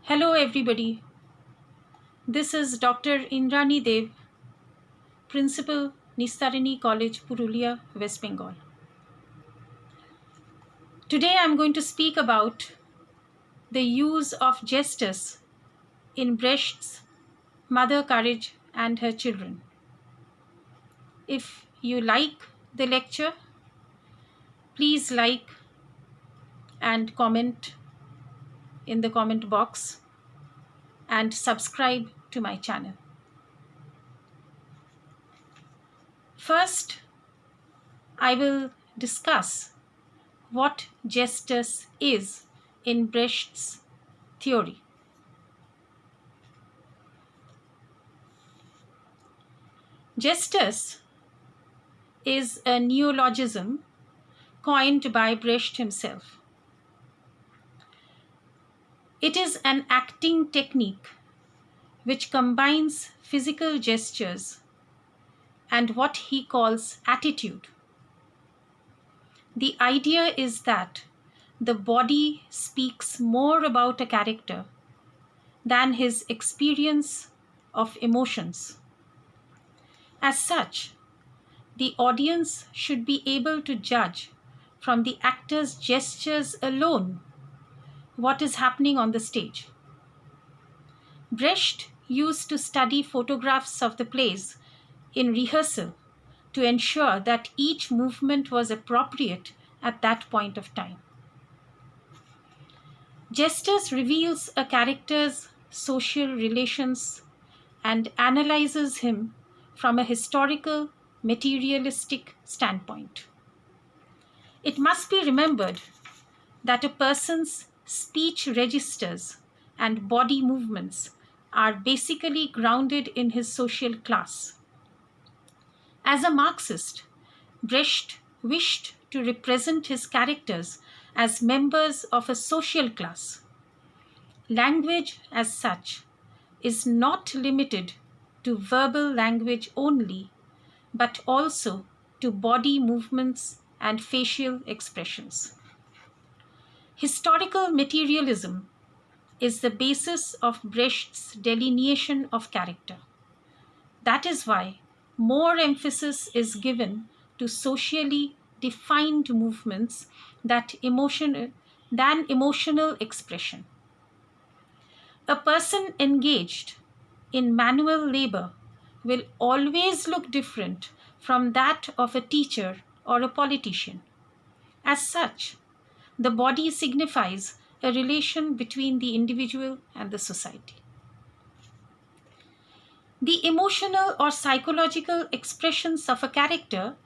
Hello everybody. This is Dr. Indrani Dev, Principal, Nistarini College, Purulia, West Bengal. Today I'm going to speak about the use of Gestus in Brecht's Mother Courage and Her Children. If you like the lecture, please like and comment in the comment box and subscribe to my channel. First, I will discuss what Gestus is in Brecht's theory. Gestus is a neologism coined by Brecht himself. It is an acting technique which combines physical gestures and what he calls attitude. The idea is that the body speaks more about a character than his experience of emotions. As such, the audience should be able to judge from the actor's gestures alone what is happening on the stage. Brecht used to study photographs of the plays in rehearsal to ensure that each movement was appropriate at that point of time. Gestus reveals a character's social relations and analyzes him from a historical, materialistic standpoint. It must be remembered that a person's speech registers and body movements are basically grounded in his social class. As a Marxist, Brecht wished to represent his characters as members of a social class. Language, as such, is not limited to verbal language only, but also to body movements and facial expressions. Historical materialism is the basis of Brecht's delineation of character. That is why more emphasis is given to socially defined movements than emotional expression. A person engaged in manual labor will always look different from that of a teacher or a politician. As such, the body signifies a relation between the individual and the society. The emotional or psychological expressions of a character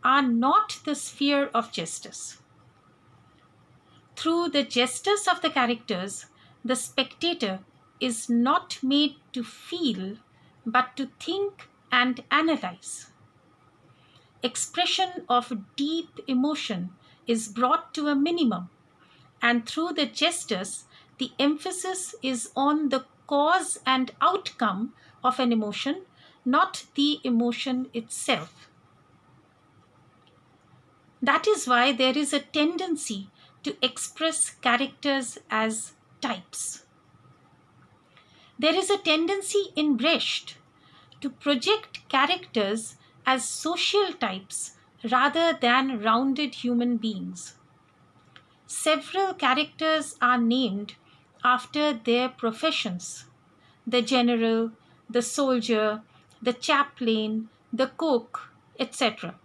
are not the sphere of Gestus. Through the gestures of the characters, the spectator is not made to feel, but to think and analyze. Expression of deep emotion is brought to a minimum, and through the gestures, the emphasis is on the cause and outcome of an emotion, not the emotion itself. That is why there is a tendency to express characters as types. There is a tendency in Brecht to project characters as social types rather than rounded human beings. Several characters are named after their professions: the general, the soldier, the chaplain, the cook, etc.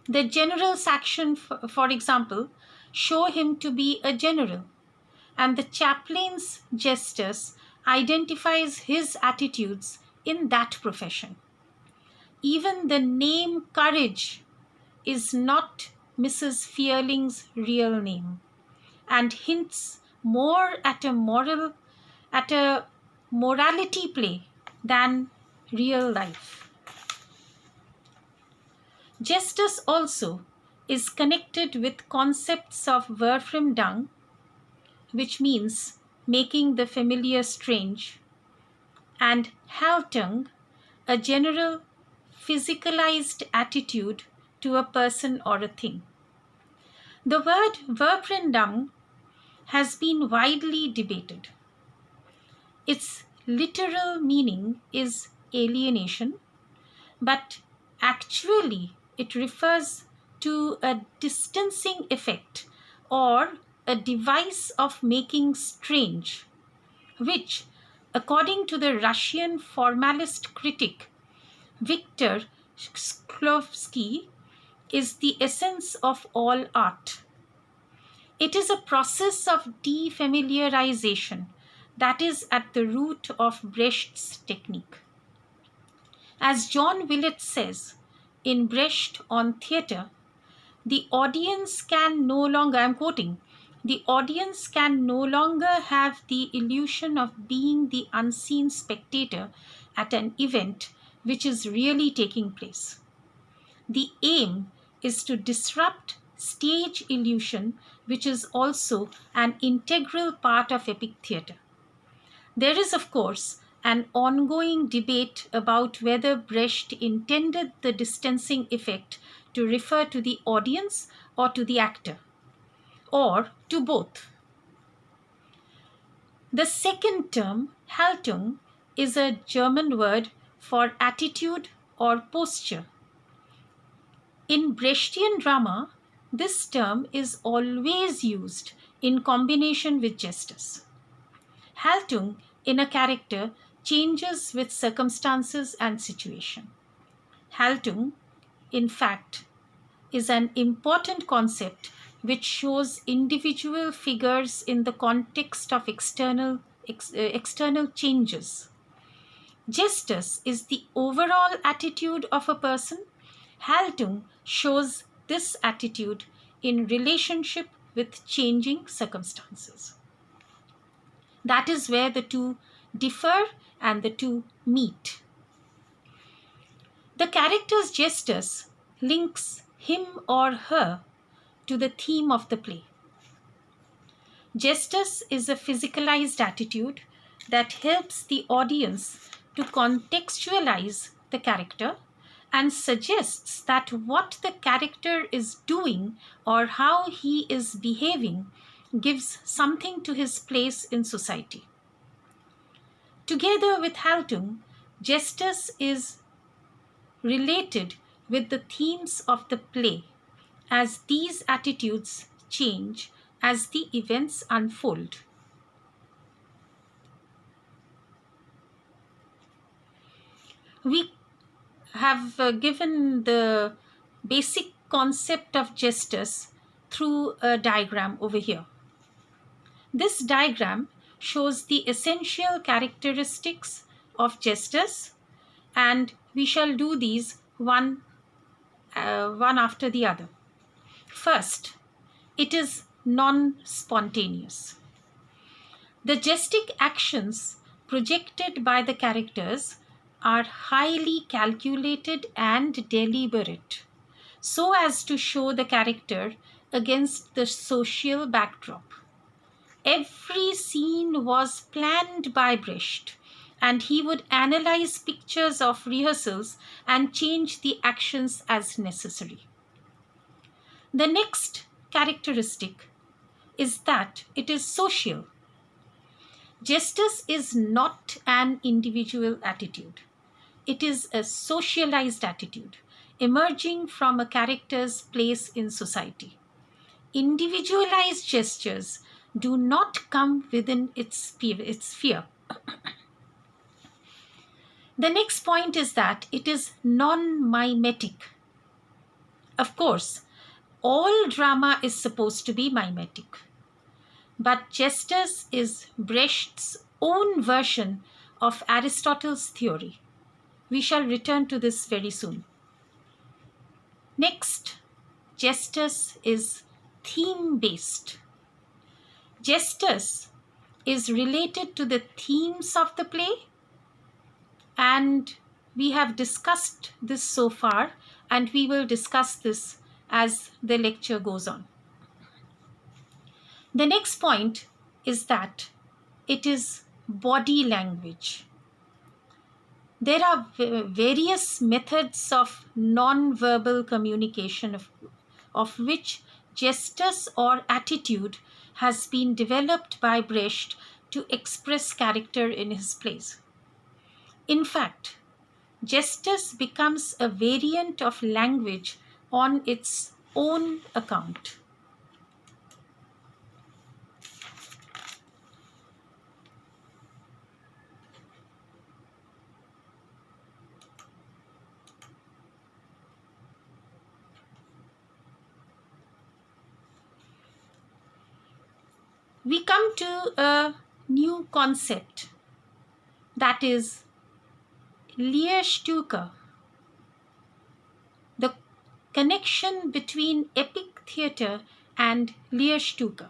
The general's action, for example, show him to be a general, and the chaplain's gestures identifies his attitudes in that profession. Even the name Courage is not Mrs. Fearling's real name and hints more at a morality play than real life. Gestus also is connected with concepts of Verfremdung, which means making the familiar strange, and Haltung, a general physicalized attitude to a person or a thing. The word Verfremdung has been widely debated. its literal meaning is alienation, but actually it refers to a distancing effect or a device of making strange, which, according to the Russian formalist critic Viktor Shklovsky, is the essence of all art. It is a process of defamiliarization that is at the root of Brecht's technique. As John Willett says in Brecht on Theatre, the audience can no longer, I'm quoting, the audience can no longer have the illusion of being the unseen spectator at an event which is really taking place. The aim is to disrupt stage illusion, which is also an integral part of epic theatre. There is, of course, an ongoing debate about whether Brecht intended the distancing effect to refer to the audience or to the actor, or to both. The second term, Haltung, is a German word for attitude or posture. In Brechtian drama, this term is always used in combination with Gestus. Haltung in a character changes with circumstances and situation. Haltung, in fact, is an important concept which shows individual figures in the context of external changes. Gestus is the overall attitude of a person. Haltung shows this attitude in relationship with changing circumstances. That is where the two differ and the two meet. The character's gestus links him or her to the theme of the play. Gestus is a physicalized attitude that helps the audience to contextualize the character and suggests that what the character is doing or how he is behaving gives something to his place in society. Together with Haltung, Gestus is related with the themes of the play as these attitudes change as the events unfold. We have given the basic concept of gestus through a diagram over here. This diagram shows the essential characteristics of gestus, and we shall do these one after the other. First, it is non-spontaneous. The gestic actions projected by the characters are highly calculated and deliberate, so as to show the character against the social backdrop. Every scene was planned by Brecht, and he would analyze pictures of rehearsals and change the actions as necessary. The next characteristic is that it is social. Gestus is not an individual attitude. It is a socialized attitude emerging from a character's place in society. Individualized gestures do not come within its sphere. The next point is that it is non-mimetic. Of course, all drama is supposed to be mimetic, but Gestus is Brecht's own version of Aristotle's theory. We shall return to this very soon. Next, Gestus is theme-based. Gestus is related to the themes of the play, and we have discussed this so far, and we will discuss this as the lecture goes on. The next point is that it is body language. There are various methods of non-verbal communication of which gestus or attitude has been developed by Brecht to express character in his plays. In fact, Gestus becomes a variant of language on its own account. We come to a new concept, that is Lehrstücke, the connection between epic theatre and Lehrstücke.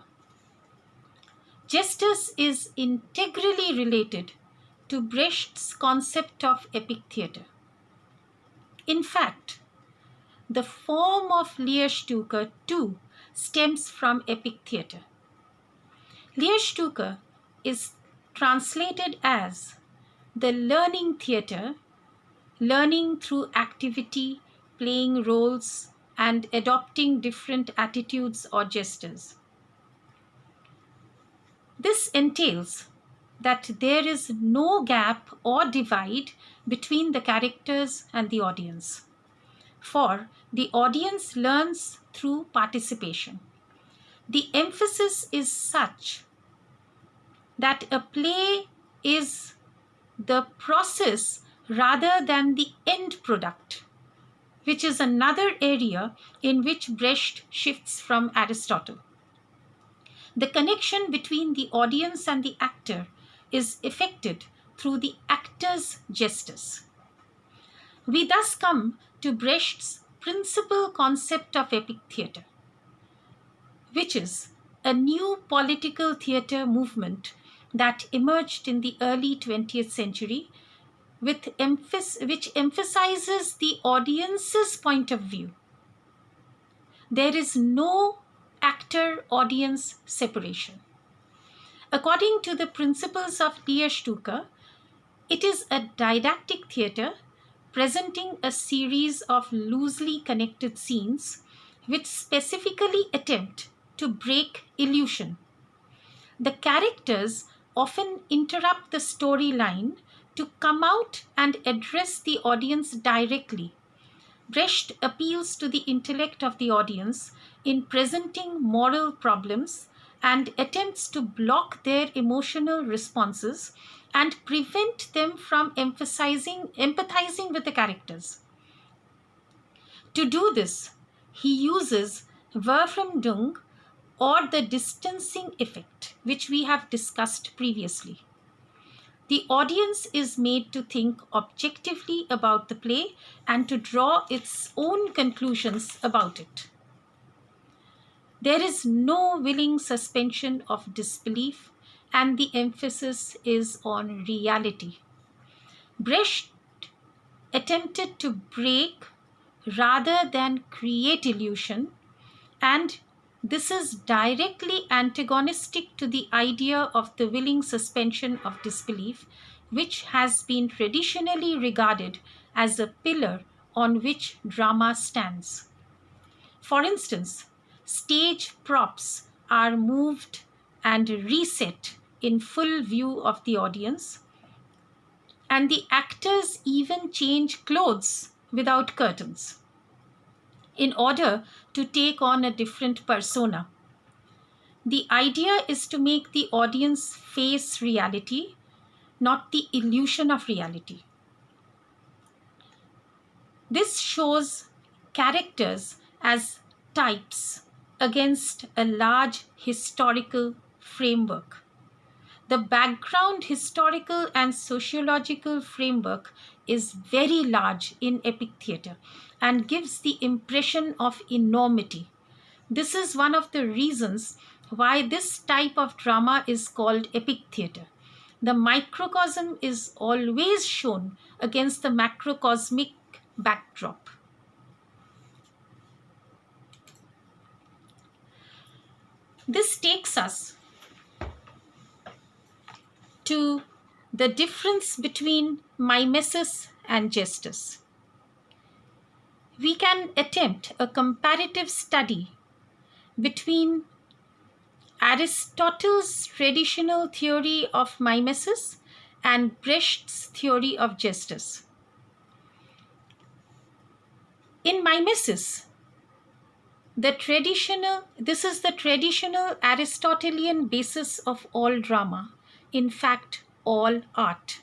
Gestus is integrally related to Brecht's concept of epic theatre. In fact, the form of Lehrstücke too stems from epic theatre. Lehrstücke is translated as the learning theatre, learning through activity, playing roles, and adopting different attitudes or gestures. This entails that there is no gap or divide between the characters and the audience, for the audience learns through participation. The emphasis is such that a play is the process rather than the end product, which is another area in which Brecht shifts from Aristotle. The connection between the audience and the actor is effected through the actor's gestus. We thus come to Brecht's principal concept of epic theatre, which is a new political theatre movement that emerged in the early 20th century, which emphasizes the audience's point of view. There is no actor-audience separation. According to the principles of Lehrstücke, it is a didactic theatre presenting a series of loosely connected scenes which specifically attempt to break illusion. The characters often interrupt the storyline to come out and address the audience directly. Brecht appeals to the intellect of the audience in presenting moral problems and attempts to block their emotional responses and prevent them from empathizing with the characters. To do this, he uses Verfremdung, or the distancing effect, which we have discussed previously. The audience is made to think objectively about the play and to draw its own conclusions about it. There is no willing suspension of disbelief, and the emphasis is on reality. Brecht attempted to break rather than create illusion, and this is directly antagonistic to the idea of the willing suspension of disbelief, which has been traditionally regarded as a pillar on which drama stands. For instance, stage props are moved and reset in full view of the audience, and the actors even change clothes without curtains in order to take on a different persona. The idea is to make the audience face reality, not the illusion of reality. This shows characters as types against a large historical framework. The background historical and sociological framework is very large in epic theatre and gives the impression of enormity. This is one of the reasons why this type of drama is called epic theatre. The microcosm is always shown against the macrocosmic backdrop. This takes us to the difference between mimesis and gestus. We can attempt a comparative study between Aristotle's traditional theory of mimesis and Brecht's theory of Gestus. In mimesis, this is the traditional Aristotelian basis of all drama, in fact, all art.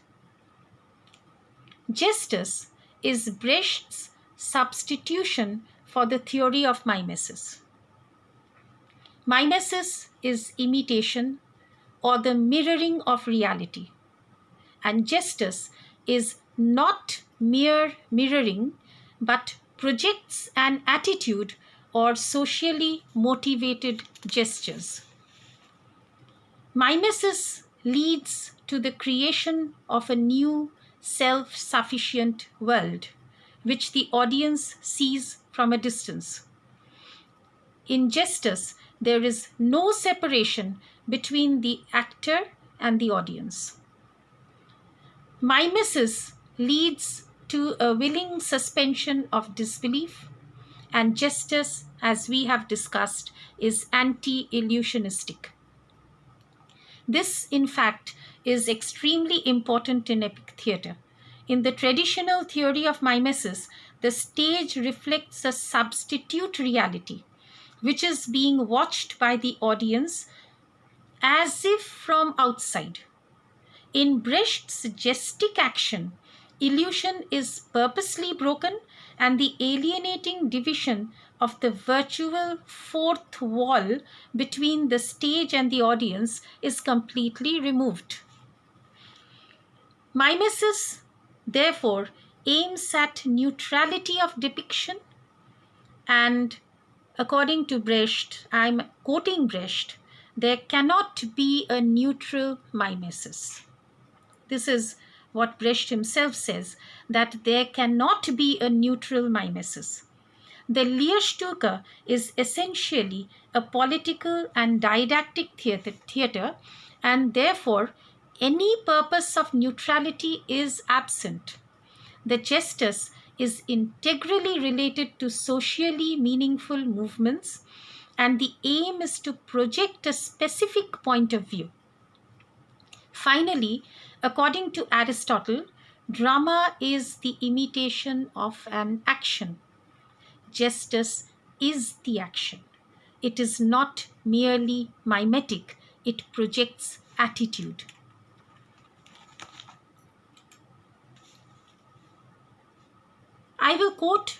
Gestus is Brecht's substitution for the theory of mimesis. Mimesis is imitation or the mirroring of reality, and Gestus is not mere mirroring but projects an attitude or socially motivated gestures. Mimesis leads to the creation of a new self-sufficient world, which the audience sees from a distance. In Gestus, there is no separation between the actor and the audience. Mimesis leads to a willing suspension of disbelief, and Gestus, as we have discussed, is anti-illusionistic. This, in fact, is extremely important in epic theatre. In the traditional theory of mimesis, the stage reflects a substitute reality, which is being watched by the audience as if from outside. In Brecht's gestic action, illusion is purposely broken and the alienating division of the virtual fourth wall between the stage and the audience is completely removed. Mimesis, therefore, aims at neutrality of depiction, and according to Brecht, I'm quoting Brecht, there cannot be a neutral mimesis. This is what Brecht himself says, that there cannot be a neutral mimesis. The Lehrstücke is essentially a political and didactic theatre, and therefore any purpose of neutrality is absent. The Gestus is integrally related to socially meaningful movements, and the aim is to project a specific point of view. Finally, according to Aristotle, drama is the imitation of an action. Gestus is the action. It is not merely mimetic, it projects attitude. I will quote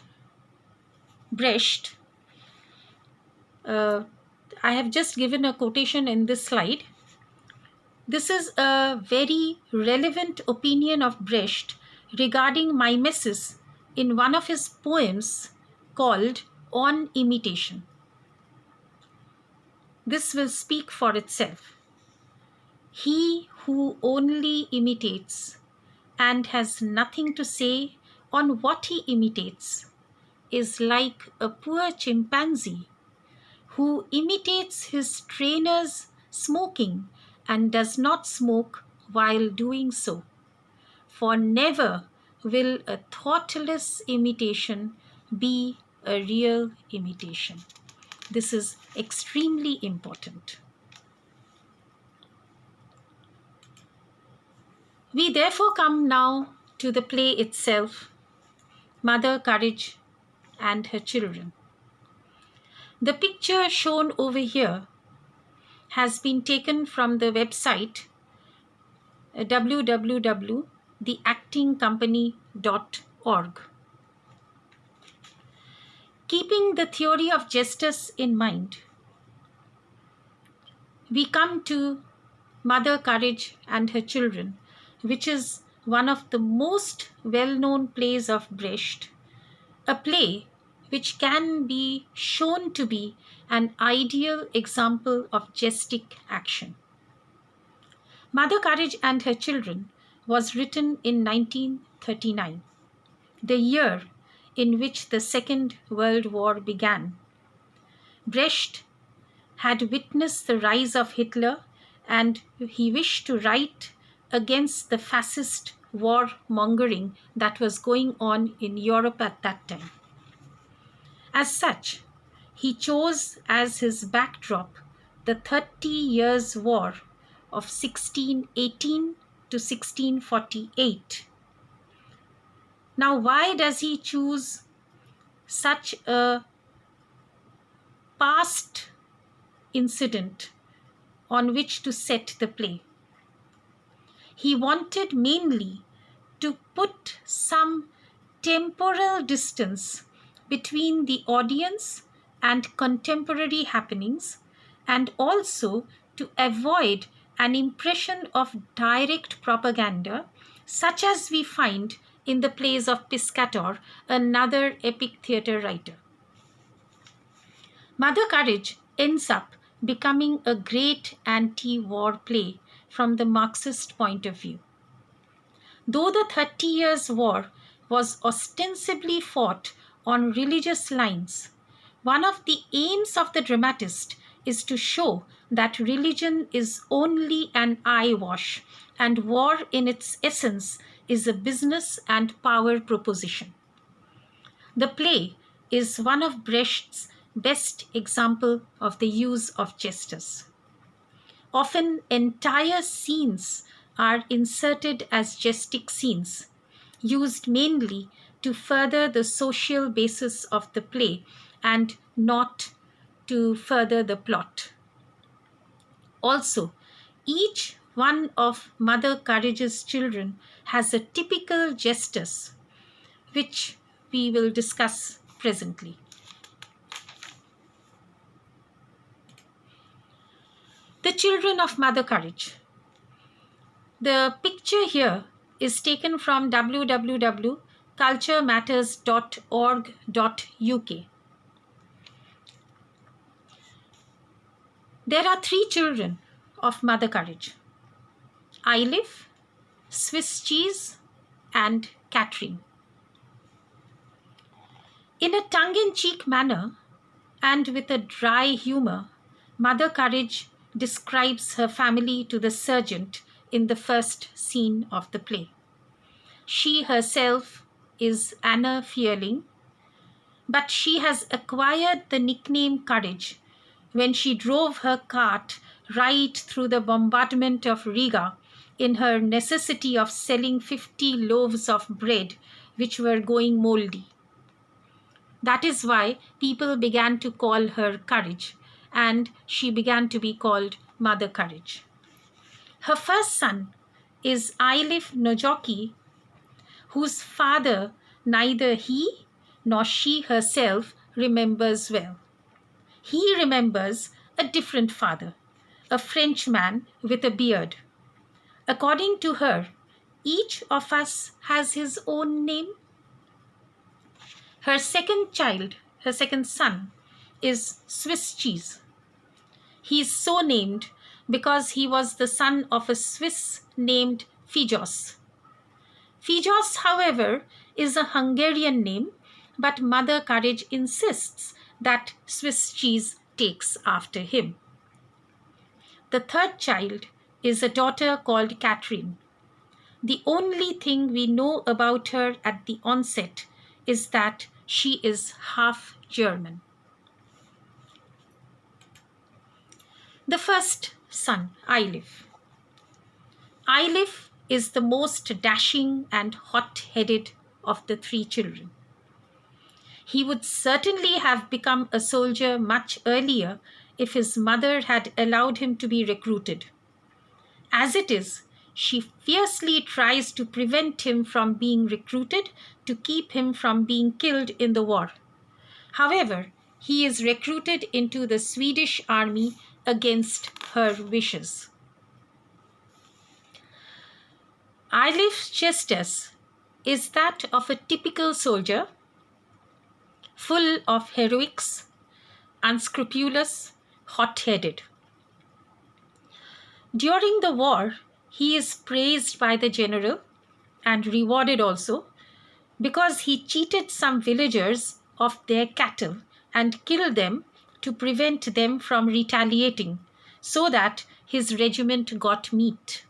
Brecht. I have just given a quotation in this slide. This is a very relevant opinion of Brecht regarding mimesis in one of his poems called On Imitation. This will speak for itself. He who only imitates and has nothing to say on what he imitates is like a poor chimpanzee who imitates his trainers smoking and does not smoke while doing so. For never will a thoughtless imitation be a real imitation. This is extremely important. We therefore come now to the play itself, Mother Courage and Her Children. The picture shown over here has been taken from the website www.theactingcompany.org. Keeping the theory of Gestus in mind, we come to Mother Courage and Her Children, which is one of the most well-known plays of Brecht, a play which can be shown to be an ideal example of gestic action. Mother Courage and Her Children was written in 1939, the year in which the Second World War began. Brecht had witnessed the rise of Hitler, and he wished to write against the fascist war-mongering that was going on in Europe at that time. As such, he chose as his backdrop the 30 Years' War of 1618 to 1648. Now, why does he choose such a past incident on which to set the play? He wanted mainly to put some temporal distance between the audience and contemporary happenings, and also to avoid an impression of direct propaganda such as we find in the plays of Piscator, another epic theatre writer. Mother Courage ends up becoming a great anti-war play from the Marxist point of view. Though the 30 Years' War was ostensibly fought on religious lines, one of the aims of the dramatist is to show that religion is only an eyewash, and war in its essence is a business and power proposition. The play is one of Brecht's best example of the use of Gestus. Often entire scenes are inserted as Justic Scenes, used mainly to further the social basis of the play and not to further the plot. Also, each one of Mother Courage's children has a typical Gestus, which we will discuss presently. The children of Mother Courage. The picture here is taken from www.culturematters.org.uk. There are 3 children of Mother Courage: Eilif, Swiss Cheese, and Catherine. In a tongue-in-cheek manner and with a dry humor, Mother Courage describes her family to the sergeant in the first scene of the play. She herself is Anna Fierling, but she has acquired the nickname Courage when she drove her cart right through the bombardment of Riga in her necessity of selling 50 loaves of bread which were going moldy. That is why people began to call her Courage, and she began to be called Mother Courage. Her first son is Eilif Nojoki, whose father neither he nor she herself remembers well. He remembers a different father, a Frenchman with a beard. According to her, each of us has his own name. Her second son, is Swiss Cheese. He is so named because he was the son of a Swiss named Fijos. Fijos, however, is a Hungarian name, but Mother Courage insists that Swiss Cheese takes after him. The third child is a daughter called Catherine. The only thing we know about her at the onset is that she is half German. The first son, Eilif. Eilif is the most dashing and hot-headed of the 3 children. He would certainly have become a soldier much earlier if his mother had allowed him to be recruited. As it is, she fiercely tries to prevent him from being recruited to keep him from being killed in the war. However, he is recruited into the Swedish army against her wishes. Eilif's Gestus is that of a typical soldier, full of heroics, unscrupulous, hot-headed. During the war, he is praised by the general and rewarded also because he cheated some villagers of their cattle and killed them to prevent them from retaliating, so that his regiment got meat.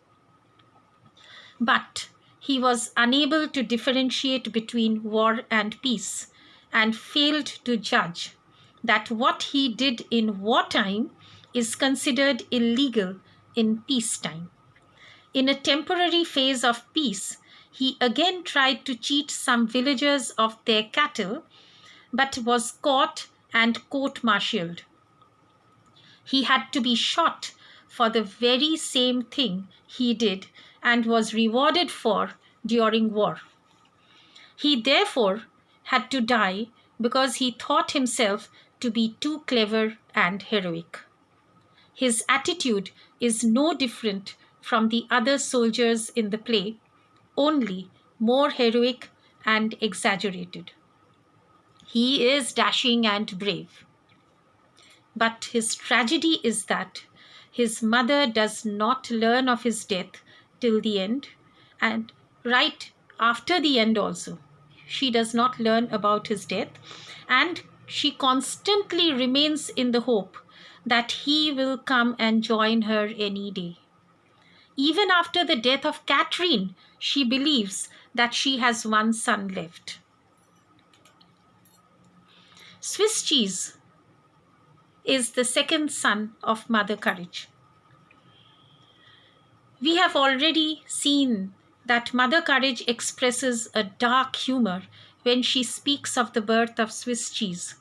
But he was unable to differentiate between war and peace, and failed to judge that what he did in wartime is considered illegal in peacetime. In a temporary phase of peace, he again tried to cheat some villagers of their cattle, but was caught and court-martialed. He had to be shot for the very same thing he did and was rewarded for during war. He therefore had to die because he thought himself to be too clever and heroic. His attitude is no different from the other soldiers in the play, only more heroic and exaggerated. He is dashing and brave. But his tragedy is that his mother does not learn of his death till the end, and right after the end also. She does not learn about his death, and she constantly remains in the hope that he will come and join her any day. Even after the death of Catherine, she believes that she has one son left. Swiss cheese is the second son of Mother Courage. We have already seen that Mother Courage expresses a dark humor when she speaks of the birth of Swiss cheese.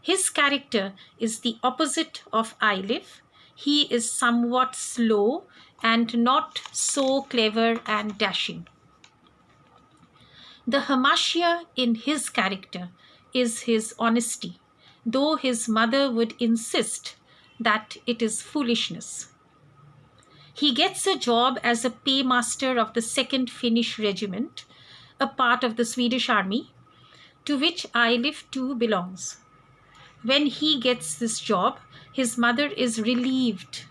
His character is the opposite of Eilif. He is somewhat slow and not so clever and dashing. The hamartia in his character is his honesty, though his mother would insist that it is foolishness. He gets a job as a paymaster of the 2nd Finnish Regiment, a part of the Swedish army, to which Eilif too belongs. When he gets this job, his mother is relieved,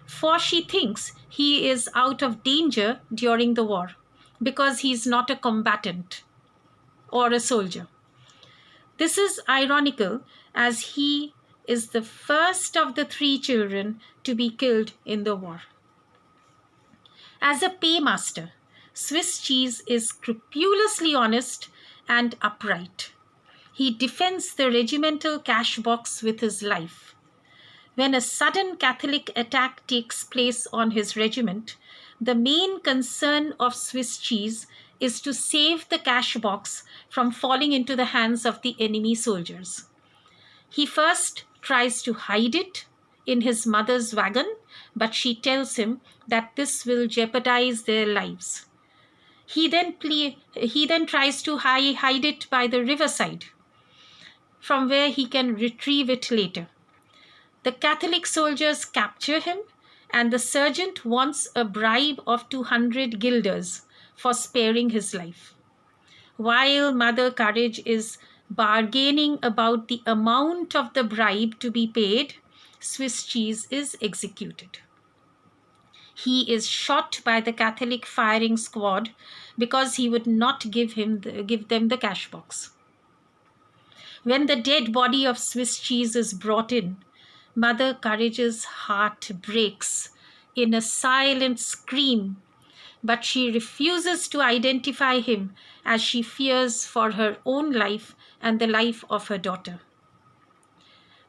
for she thinks he is out of danger during the war, because he is not a combatant or a soldier. This is ironical, as he is the first of the 3 children to be killed in the war. As a paymaster, Swiss cheese is scrupulously honest and upright. He defends the regimental cash box with his life. When a sudden Catholic attack takes place on his regiment, the main concern of Swiss cheese is to save the cash box from falling into the hands of the enemy soldiers. He first tries to hide it in his mother's wagon, but she tells him that this will jeopardize their lives. He then tries to hide it by the riverside, from where he can retrieve it later. The Catholic soldiers capture him, and the sergeant wants a bribe of 200 guilders for sparing his life. While Mother Courage is bargaining about the amount of the bribe to be paid, Swiss cheese is executed. He is shot by the Catholic firing squad because he would not give them the cash box. When the dead body of Swiss cheese is brought in, Mother Courage's heart breaks in a silent scream, but she refuses to identify him as she fears for her own life and the life of her daughter.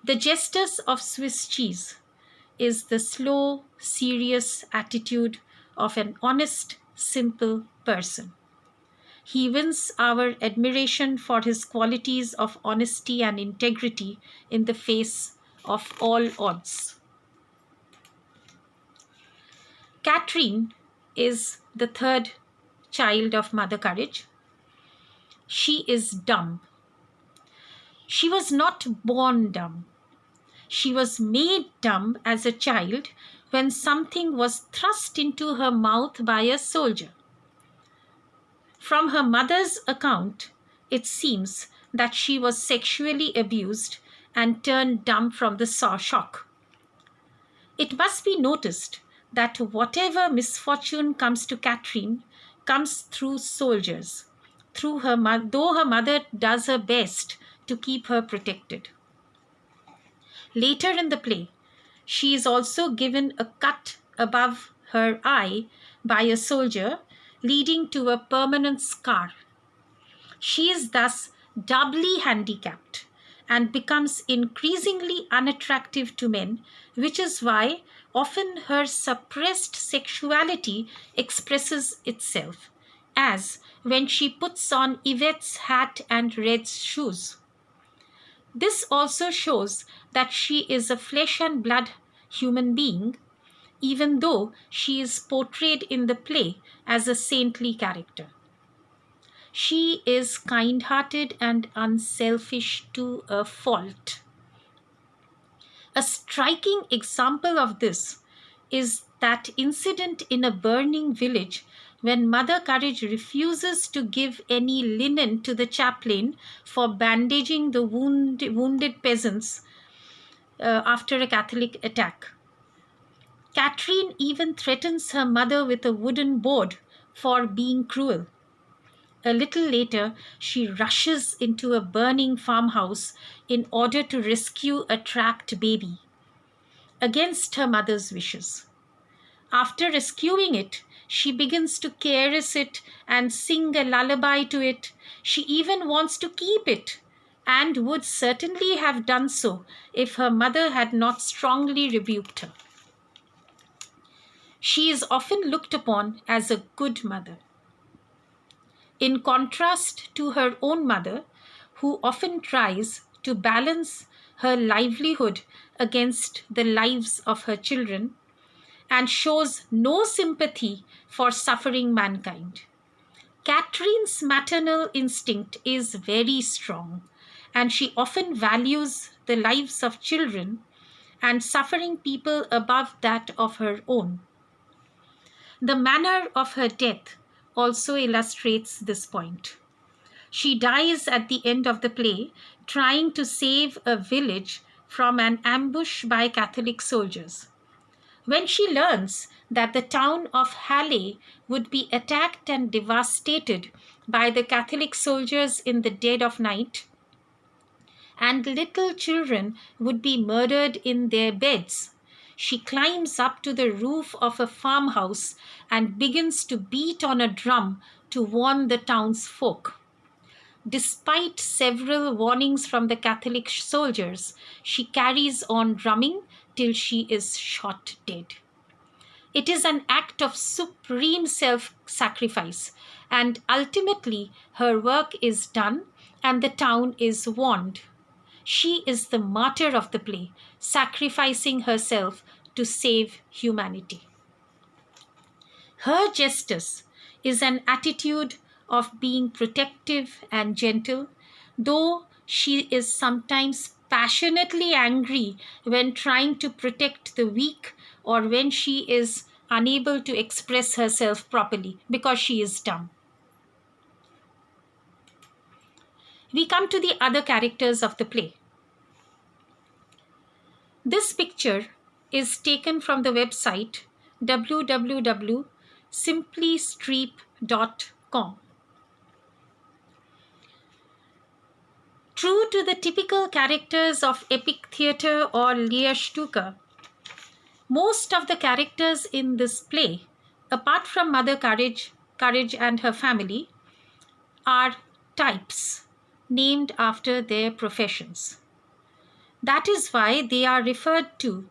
The Gestus of Swiss cheese is the slow, serious attitude of an honest, simple person. He wins our admiration for his qualities of honesty and integrity in the face of all odds. Catherine is the third child of Mother Courage. She is dumb. She was not born dumb. She was made dumb as a child when something was thrust into her mouth by a soldier. From her mother's account, it seems that she was sexually abused and turned dumb from the shock. It must be noticed that whatever misfortune comes to Catherine comes through soldiers, though her mother does her best to keep her protected. Later in the play, she is also given a cut above her eye by a soldier, leading to a permanent scar. She is thus doubly handicapped and becomes increasingly unattractive to men, which is why often her suppressed sexuality expresses itself, as when she puts on Yvette's hat and Red's shoes. This also shows that she is a flesh and blood human being, even though she is portrayed in the play as a saintly character. She is kind hearted and unselfish to a fault. A striking example of this is that incident in a burning village when Mother Courage refuses to give any linen to the chaplain for bandaging the wounded peasants after a Catholic attack. Catherine even threatens her mother with a wooden board for being cruel. A little later, she rushes into a burning farmhouse in order to rescue a trapped baby, against her mother's wishes. After rescuing it, she begins to caress it and sing a lullaby to it. She even wants to keep it, and would certainly have done so if her mother had not strongly rebuked her. She is often looked upon as a good mother. In contrast to her own mother, who often tries to balance her livelihood against the lives of her children and shows no sympathy for suffering mankind. Catherine's maternal instinct is very strong, and she often values the lives of children and suffering people above that of her own. The manner of her death also illustrates this point. She dies at the end of the play trying to save a village from an ambush by Catholic soldiers. When she learns that the town of Halle would be attacked and devastated by the Catholic soldiers in the dead of night, and little children would be murdered in their beds, she climbs up to the roof of a farmhouse and begins to beat on a drum to warn the townsfolk. Despite several warnings from the Catholic soldiers, she carries on drumming till she is shot dead. It is an act of supreme self-sacrifice, and ultimately her work is done and the town is warned. She is the martyr of the play, sacrificing herself to save humanity. Her Gestus is an attitude of being protective and gentle, though she is sometimes passionately angry when trying to protect the weak or when she is unable to express herself properly because she is dumb. We come to the other characters of the play. This picture is taken from the website www.simplystreep.com. True to the typical characters of epic theatre or Lehrstücke, most of the characters in this play, apart from Mother Courage and her family, are types named after their professions. That is why they are referred to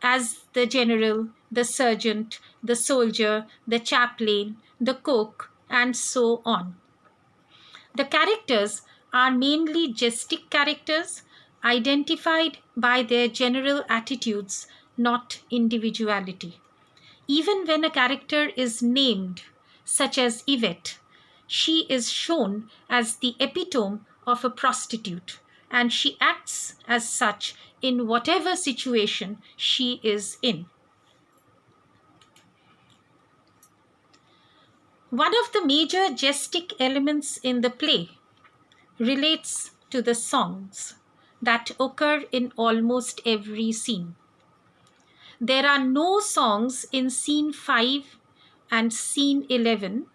as the general, the sergeant, the soldier, the chaplain, the cook, and so on. The characters are mainly gestic characters, identified by their general attitudes, not individuality. Even when a character is named, such as Yvette, she is shown as the epitome of a prostitute, and she acts as such in whatever situation she is in. One of the major gestic elements in the play relates to the songs that occur in almost every scene. There are no songs in scene 5 and scene 11,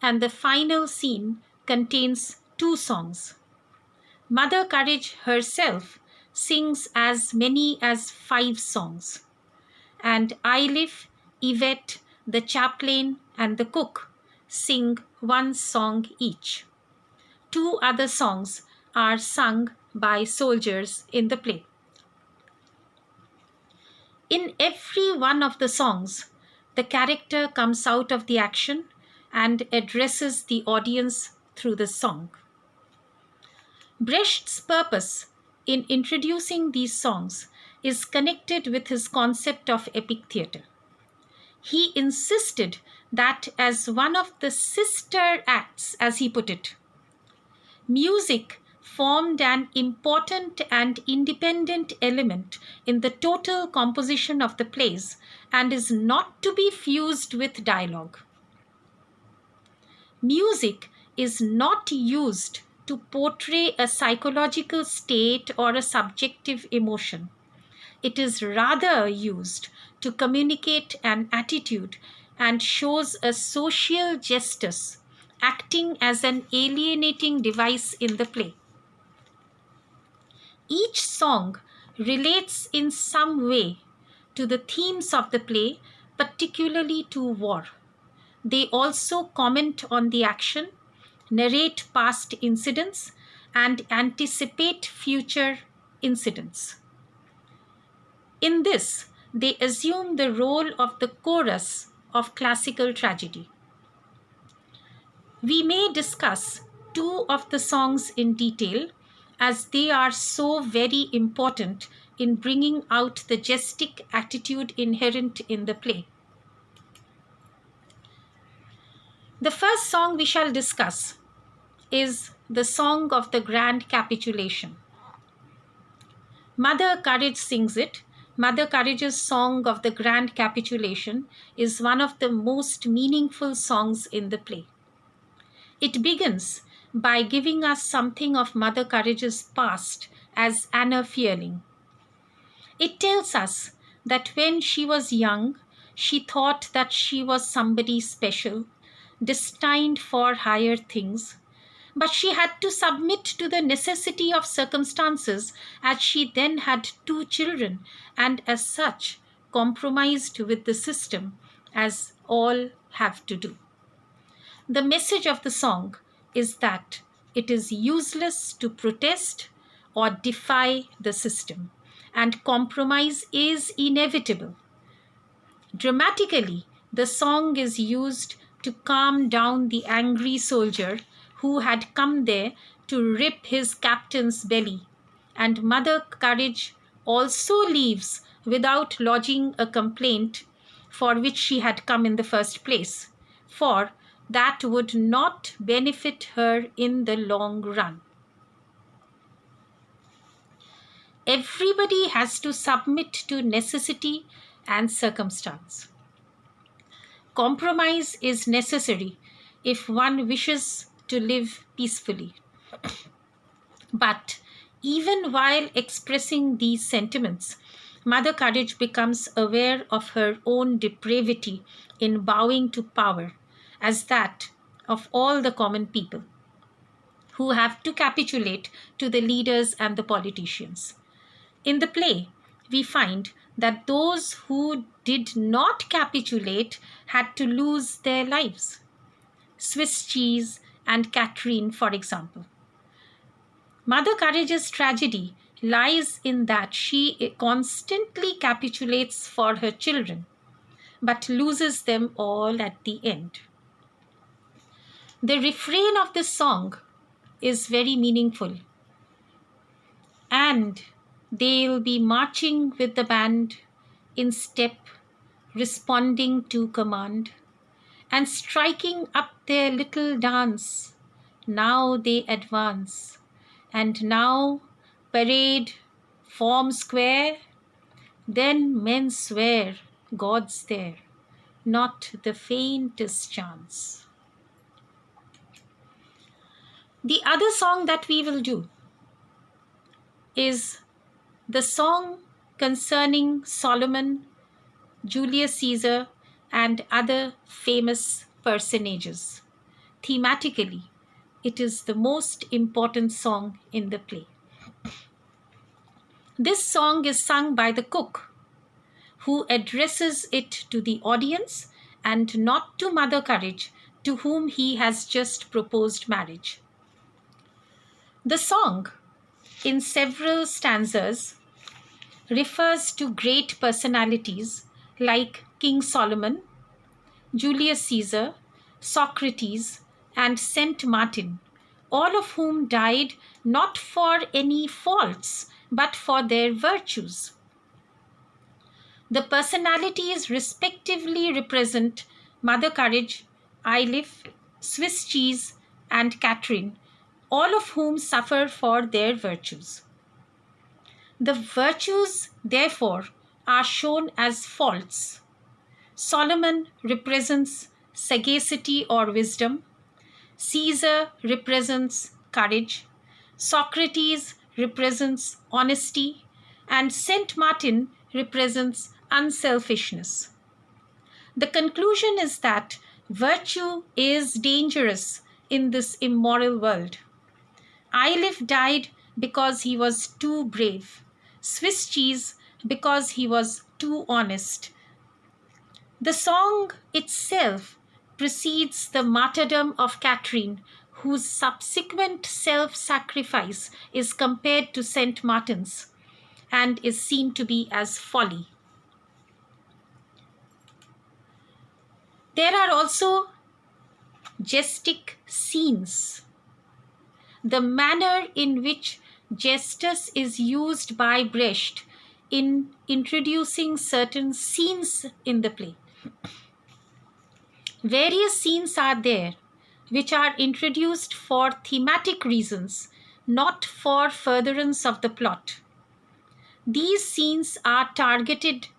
and the final scene contains 2 songs. Mother Courage herself sings as many as 5 songs, and Eilif, Yvette, the chaplain, and the cook sing 1 song each. 2 other songs are sung by soldiers in the play. In every one of the songs, the character comes out of the action and addresses the audience through the song. Brecht's purpose in introducing these songs is connected with his concept of epic theatre. He insisted that as one of the sister acts, as he put it, music formed an important and independent element in the total composition of the plays and is not to be fused with dialogue. Music is not used to portray a psychological state or a subjective emotion. It is rather used to communicate an attitude and shows a social gestus, acting as an alienating device in the play. Each song relates in some way to the themes of the play, particularly to war. They also comment on the action, narrate past incidents, and anticipate future incidents. In this, they assume the role of the chorus of classical tragedy. We may discuss two of the songs in detail, as they are so very important in bringing out the gestic attitude inherent in the play. The first song we shall discuss is the Song of the Grand Capitulation. Mother Courage sings it. Mother Courage's Song of the Grand Capitulation is one of the most meaningful songs in the play. It begins by giving us something of Mother Courage's past as Anna Fearling. It tells us that when she was young, she thought that she was somebody special, destined for higher things, but she had to submit to the necessity of circumstances as she then had 2 children and as such compromised with the system as all have to do. The message of the song is that it is useless to protest or defy the system, and compromise is inevitable. Dramatically, the song is used to calm down the angry soldier who had come there to rip his captain's belly, and Mother Courage also leaves without lodging a complaint for which she had come in the first place, for that would not benefit her in the long run. Everybody has to submit to necessity and circumstance. Compromise is necessary if one wishes to live peacefully. But even while expressing these sentiments, Mother Courage becomes aware of her own depravity in bowing to power as that of all the common people who have to capitulate to the leaders and the politicians. In the play, we find that those who did not capitulate had to lose their lives. Swiss cheese and Catherine, for example. Mother Courage's tragedy lies in that she constantly capitulates for her children, but loses them all at the end. The refrain of this song is very meaningful. And they'll be marching with the band in step, responding to command, and striking up their little dance. Now they advance, and now parade, form square. Then men swear God's there, not the faintest chance. The other song that we will do is the song concerning Solomon, Julius Caesar, and other famous personages. Thematically, it is the most important song in the play. This song is sung by the cook, who addresses it to the audience and not to Mother Courage, to whom he has just proposed marriage. The song in several stanzas refers to great personalities like King Solomon, Julius Caesar, Socrates, and Saint Martin, all of whom died not for any faults but for their virtues. The personalities respectively represent Mother Courage, Eilif, Swiss Cheese, and Catherine, all of whom suffer for their virtues. The virtues, therefore, are shown as faults. Solomon represents sagacity or wisdom. Caesar represents courage. Socrates represents honesty. And Saint Martin represents unselfishness. The conclusion is that virtue is dangerous in this immoral world. Eilif died because he was too brave. Swiss Cheese because he was too honest. The song itself precedes the martyrdom of Catherine, whose subsequent self-sacrifice is compared to Saint Martin's and is seen to be as folly. There are also Gestic Scenes. The manner in which Gestus is used by Brecht in introducing certain scenes in the play. Various scenes are there which are introduced for thematic reasons, not for furtherance of the plot. These scenes are targeted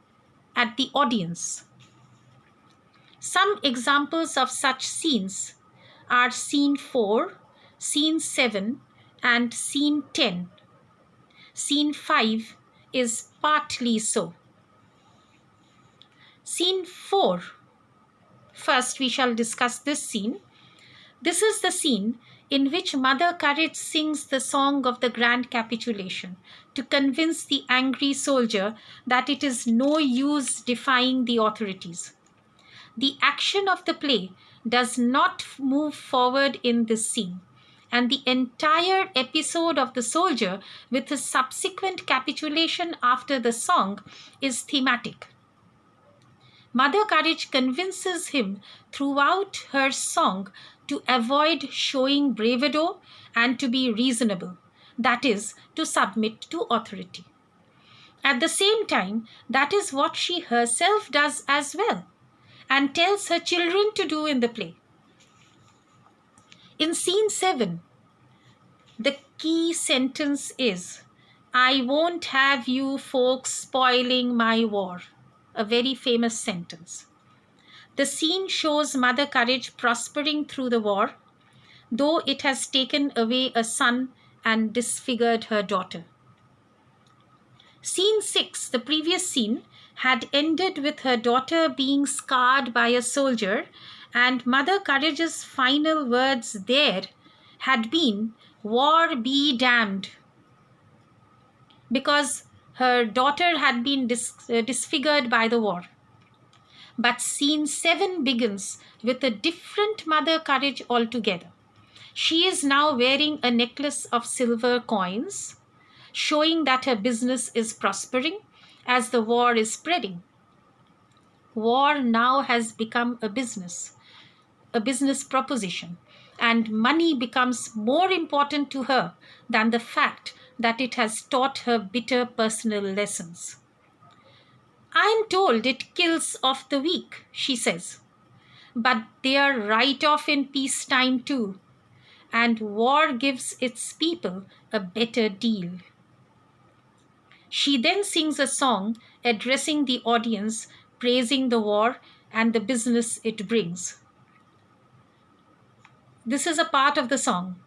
at the audience. Some examples of such scenes are Scene 4, Scene 7, and Scene 10. Scene 5 is partly so. Scene 4. First, we shall discuss this scene. This is the scene in which Mother Courage sings the song of the grand capitulation to convince the angry soldier that it is no use defying the authorities. The action of the play does not move forward in this scene, and the entire episode of the soldier with his subsequent capitulation after the song is thematic. Mother Courage convinces him throughout her song to avoid showing bravado and to be reasonable, that is, to submit to authority. At the same time, that is what she herself does as well, and tells her children to do in the play. In Scene 7, the key sentence is, "I won't have you folks spoiling my war," a very famous sentence. The scene shows Mother Courage prospering through the war, though it has taken away a son and disfigured her daughter. Scene 6, the previous scene, had ended with her daughter being scarred by a soldier, and Mother Courage's final words there had been, "War be damned," because her daughter had been disfigured by the war. But Scene 7 begins with a different Mother Courage altogether. She is now wearing a necklace of silver coins, showing that her business is prospering as the war is spreading. War now has become a business proposition, and money becomes more important to her than the fact that it has taught her bitter personal lessons. "I am told it kills off the weak," she says, "but they are right off in peacetime too, and war gives its people a better deal." She then sings a song addressing the audience, praising the war and the business it brings. This is a part of the song.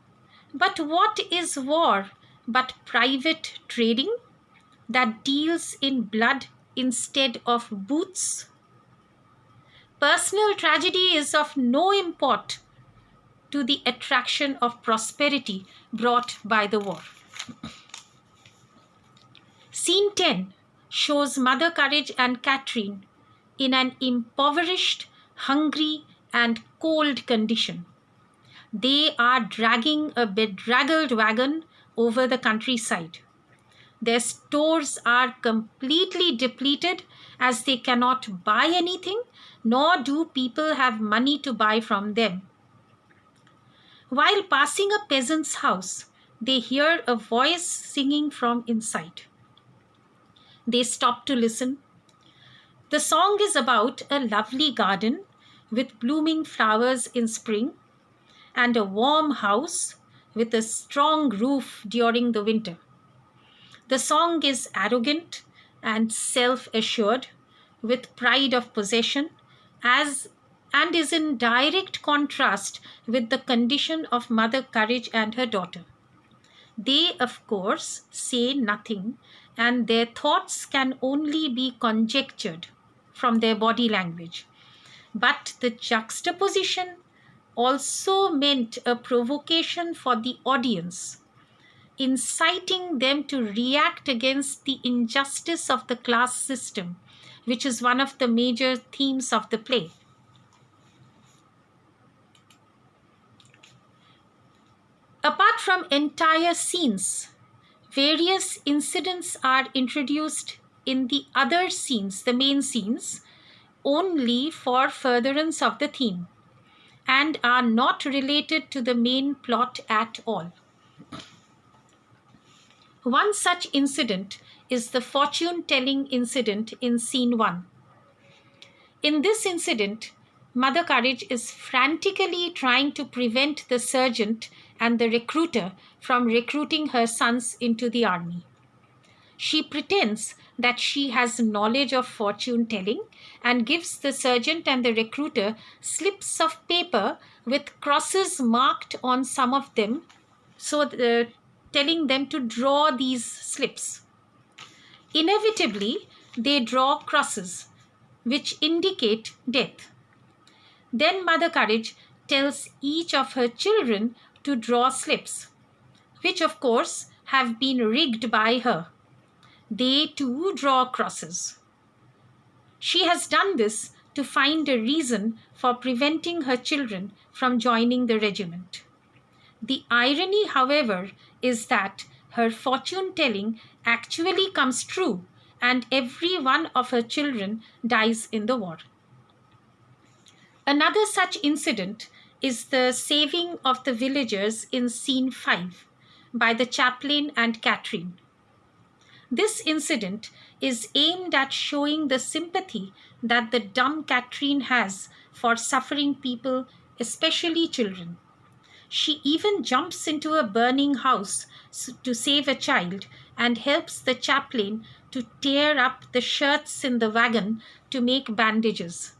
"But what is war but private trading that deals in blood instead of boots? Personal tragedy is of no import to the attraction of prosperity brought by the war." Scene 10 shows Mother Courage and Catherine in an impoverished, hungry, and cold condition. They are dragging a bedraggled wagon over the countryside. Their stores are completely depleted as they cannot buy anything, nor do people have money to buy from them. While passing a peasant's house, they hear a voice singing from inside. They stop to listen. The song is about a lovely garden with blooming flowers in spring and a warm house with a strong roof during the winter. The song is arrogant and self-assured, with pride of possession, and is in direct contrast with the condition of Mother Courage and her daughter. They, of course, say nothing, and their thoughts can only be conjectured from their body language. But the juxtaposition also meant a provocation for the audience, inciting them to react against the injustice of the class system, which is one of the major themes of the play. Apart from entire scenes, various incidents are introduced in the other scenes, the main scenes, only for furtherance of the theme, and are not related to the main plot at all. One such incident is the fortune-telling incident in scene 1. In this incident, Mother Courage is frantically trying to prevent the sergeant and the recruiter from recruiting her sons into the army. She pretends that she has knowledge of fortune-telling and gives the sergeant and the recruiter slips of paper with crosses marked on some of them, telling them to draw these slips. Inevitably, they draw crosses, which indicate death. Then Mother Courage tells each of her children to draw slips, which of course have been rigged by her. They too draw crosses. She has done this to find a reason for preventing her children from joining the regiment. The irony, however, is that her fortune-telling actually comes true, and every one of her children dies in the war. Another such incident is the saving of the villagers in scene 5 by the chaplain and Catherine. This incident is aimed at showing the sympathy that the dumb Catherine has for suffering people, especially children. She even jumps into a burning house to save a child and helps the chaplain to tear up the shirts in the wagon to make bandages.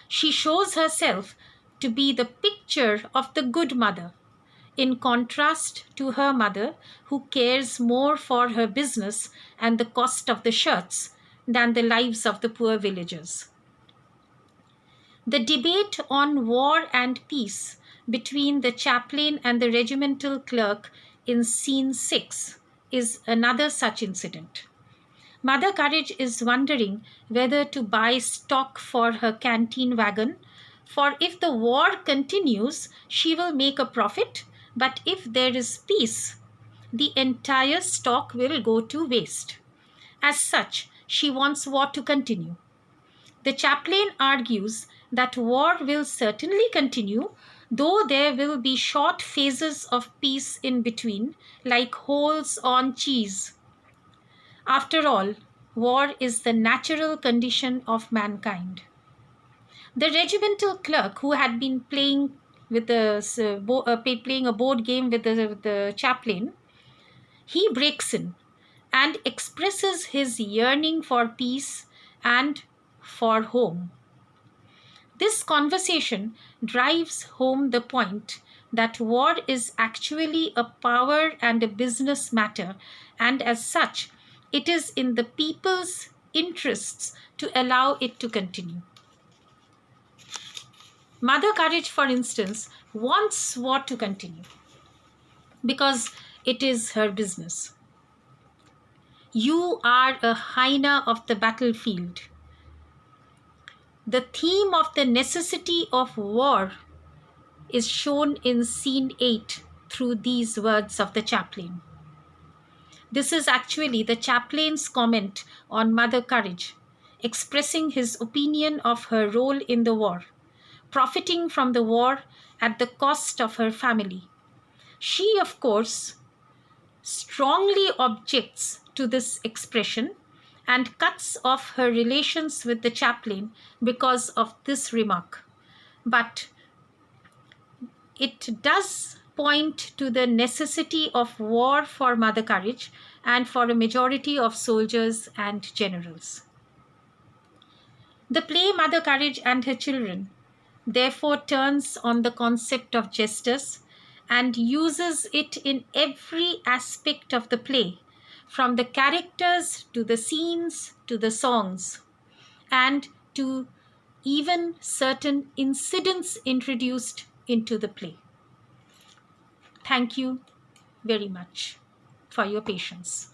She shows herself to be the picture of the good mother, in contrast to her mother, who cares more for her business and the cost of the shirts than the lives of the poor villagers. The debate on war and peace between the chaplain and the regimental clerk in scene 6 is another such incident. Mother Courage is wondering whether to buy stock for her canteen wagon, for if the war continues, she will make a profit, but if there is peace, the entire stock will go to waste. As such, she wants war to continue. The chaplain argues that war will certainly continue, though there will be short phases of peace in between, like holes on cheese. After all, war is the natural condition of mankind. The regimental clerk, who had been playing playing a board game with the chaplain, he breaks in and expresses his yearning for peace and for home. This conversation drives home the point that war is actually a power and a business matter, and as such, it is in the people's interests to allow it to continue. Mother Courage, for instance, wants war to continue because it is her business. You are a hyena of the battlefield. The theme of the necessity of war is shown in scene 8 through these words of the chaplain. This is actually the chaplain's comment on Mother Courage, expressing his opinion of her role in the war, profiting from the war at the cost of her family. She, of course, strongly objects to this expression and cuts off her relations with the chaplain because of this remark. But it does point to the necessity of war for Mother Courage and for a majority of soldiers and generals. The play Mother Courage and Her Children therefore turns on the concept of Gestus and uses it in every aspect of the play, from the characters to the scenes to the songs, and to even certain incidents introduced into the play. Thank you very much for your patience.